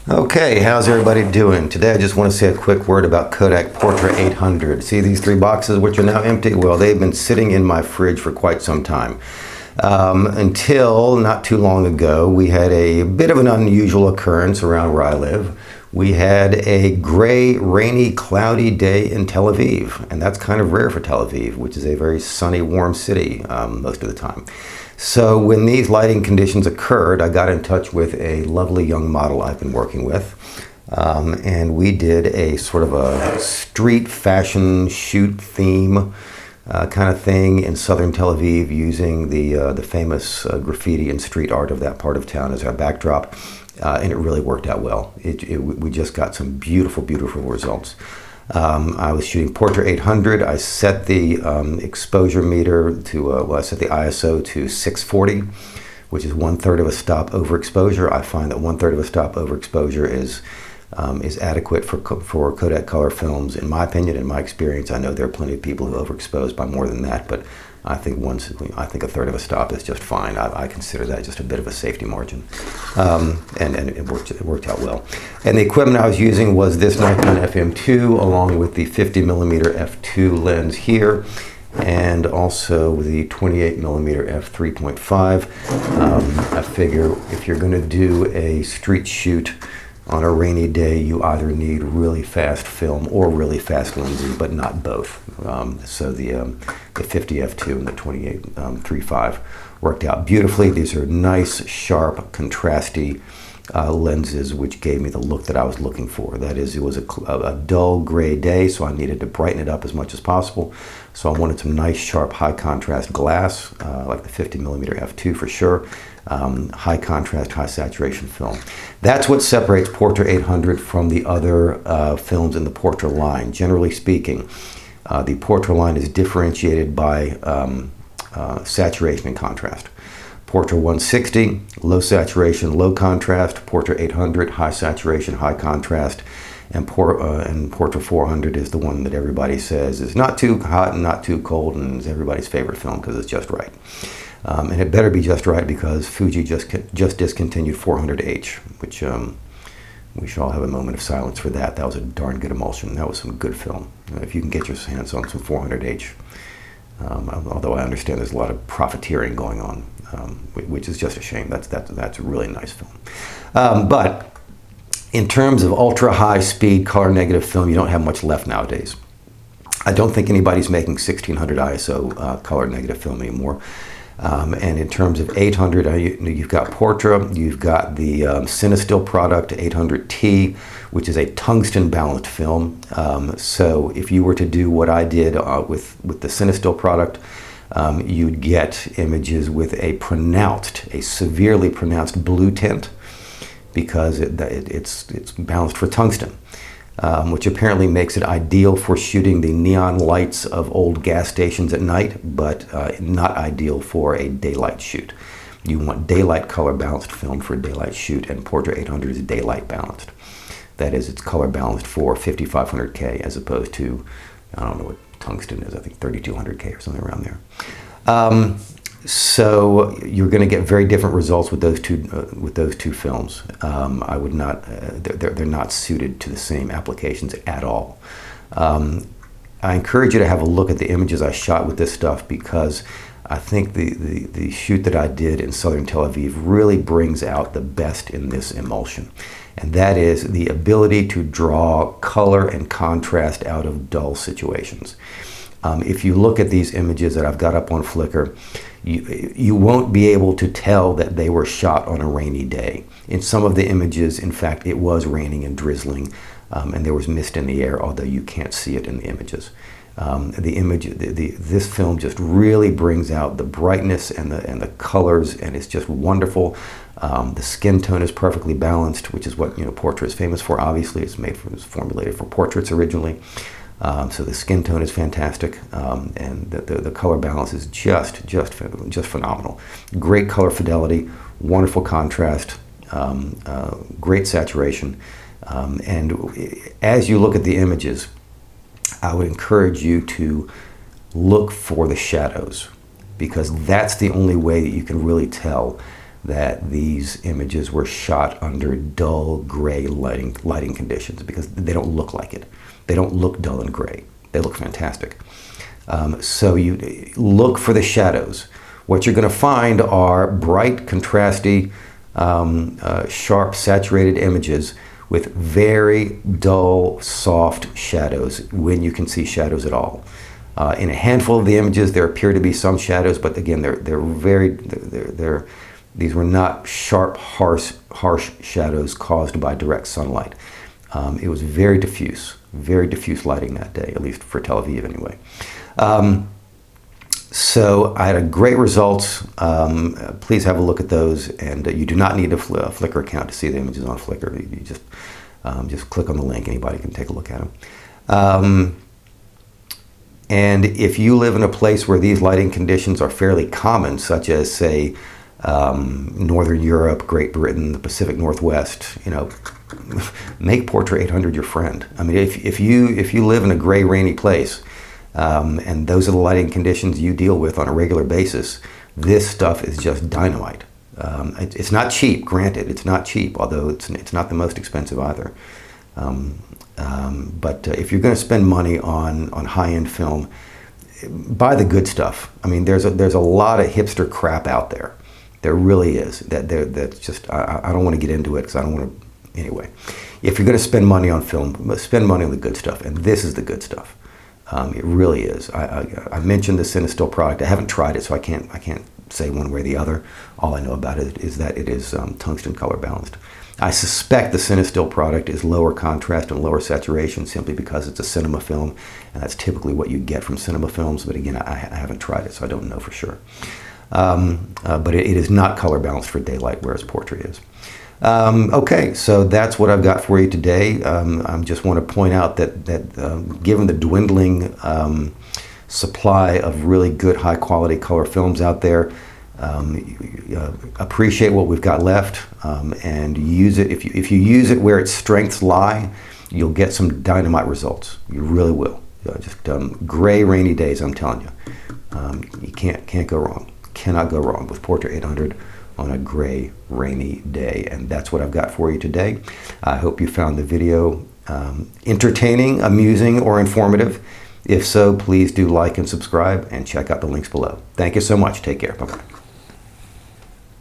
Okay, how's everybody doing? Today I just want to say a quick word about Kodak Portra 800. See these three boxes which are now empty? Well, they've been sitting in my fridge for quite some time. Until not too long ago, we had a bit of an unusual occurrence around where I live. We had a gray, rainy, cloudy day in Tel Aviv, and that's kind of rare for Tel Aviv, which is a very sunny, warm city most of the time. So when these lighting conditions occurred, I got in touch with a lovely young model I've been working with, and we did a sort of a street fashion shoot theme kind of thing in southern Tel Aviv, using the famous graffiti and street art of that part of town as our backdrop, and it really worked out well. We just got some beautiful, beautiful results. I was shooting Portra 800. I set the exposure meter to, I set the ISO to 640, which is 1/3 of a stop overexposure. I find that 1/3 of a stop overexposure is adequate for Kodak color films, in my opinion, in my experience. I know there are plenty of people who overexpose by more than that, but I think 1/3 of a stop is just fine. I consider that just a bit of a safety margin, and it worked out well. And the equipment I was using was this Nikon FM2, along with the 50mm f2 lens here, and also the 28mm f3.5. I figure if you're going to do a street shoot on a rainy day, you either need really fast film or really fast lenses, but not both. So the 50 f2 and the 28 3.5 worked out beautifully. These are nice, sharp, contrasty lenses, which gave me the look that I was looking for. That is, it was a dull gray day, so I needed to brighten it up as much as possible. So I wanted some nice, sharp, high contrast glass, like the 50mm f2 for sure. High contrast, high saturation film. That's what separates Portra 800 from the other films in the Portra line. Generally speaking, the Portra line is differentiated by saturation and contrast. Portra 160, low saturation, low contrast. Portra 800, high saturation, high contrast. And Portra 400 is the one that everybody says is not too hot and not too cold, and is everybody's favorite film because it's just right. And it better be just right, because Fuji just discontinued 400H, which we should all have a moment of silence for that. That was a darn good emulsion. That was some good film. If you can get your hands on some 400H, although I understand there's a lot of profiteering going on, which is just a shame. That's a really nice film. But in terms of ultra high speed color negative film, you don't have much left nowadays. I don't think anybody's making 1600 ISO color negative film anymore. And in terms of 800, you've got Portra, you've got the Cinestill product 800T, which is a tungsten balanced film. So if you were to do what I did with the Cinestill product, you'd get images with a severely pronounced blue tint, because it's balanced for tungsten. Which apparently makes it ideal for shooting the neon lights of old gas stations at night, but not ideal for a daylight shoot. You want daylight color balanced film for a daylight shoot, and Portra 800 is daylight balanced. That is, it's color balanced for 5500K as opposed to, I don't know what tungsten is, I think 3200K or something around there. So you're going to get very different results with those two films. I would not. They're not suited to the same applications at all. I encourage you to have a look at the images I shot with this stuff, because I think the shoot that I did in southern Tel Aviv really brings out the best in this emulsion, and that is the ability to draw color and contrast out of dull situations. If you look at these images that I've got up on Flickr, you won't be able to tell that they were shot on a rainy day. In some of the images, in fact, it was raining and drizzling, and there was mist in the air, although you can't see it in the images. This film just really brings out the brightness and the colors, and it's just wonderful. The skin tone is perfectly balanced, which is what Portra is famous for. Obviously, it's formulated for portraits originally. So the skin tone is fantastic, and the color balance is just phenomenal. Great color fidelity, wonderful contrast, great saturation, and as you look at the images, I would encourage you to look for the shadows, because that's the only way that you can really tell that these images were shot under dull gray lighting conditions, because they don't look like it. They don't look dull and gray. They look fantastic. So you look for the shadows. What you're going to find are bright, contrasty, sharp, saturated images with very dull, soft shadows, when you can see shadows at all. In a handful of the images, there appear to be some shadows, but again, these were not sharp, harsh shadows caused by direct sunlight. It was very diffuse lighting that day, at least for Tel Aviv anyway. So I had great results. Please have a look at those, and you do not need a Flickr account to see the images on Flickr. You just click on the link. Anybody can take a look at them. And if you live in a place where these lighting conditions are fairly common, such as, say, Northern Europe, Great Britain, the Pacific Northwest, make Portra 800 your friend. I mean, if you live in a gray, rainy place, and those are the lighting conditions you deal with on a regular basis, this stuff is just dynamite. It's not cheap, granted. It's not cheap, although it's not the most expensive either. But if you're going to spend money on high-end film, buy the good stuff. I mean, there's a lot of hipster crap out there. There really is. That's just, I don't want to get into it because I don't want to. Anyway, if you're going to spend money on film, spend money on the good stuff, and this is the good stuff. It really is. I mentioned the Cinestill product. I haven't tried it, so I can't say one way or the other. All I know about it is that it is tungsten color balanced. I suspect the Cinestill product is lower contrast and lower saturation simply because it's a cinema film, and that's typically what you get from cinema films. But again, I haven't tried it, so I don't know for sure. But it is not color balanced for daylight, whereas Portra is. Okay, so that's what I've got for you today. I just want to point out that given the dwindling supply of really good, high-quality color films out there, appreciate what we've got left, and use it. If you use it where its strengths lie, you'll get some dynamite results. You really will. Just gray, rainy days, I'm telling you. You can't go wrong. Cannot go wrong with Portra 800 on a gray, rainy day. And that's what I've got for you today. I hope you found the video entertaining, amusing, or informative. If so, please do like and subscribe, and check out the links below. Thank you so much. Take care. Bye-bye.